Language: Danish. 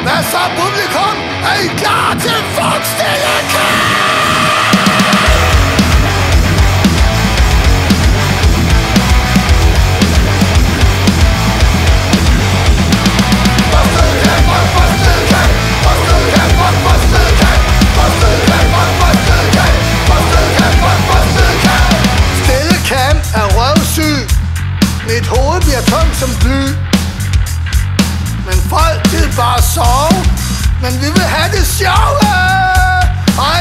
Hvad så, publikum? Er I klar til forestilling? Stille Camp er røvsyg. Mit hoved bliver tungt som bly. Men folk vil bare sove. Men vi vil have det sjove. Og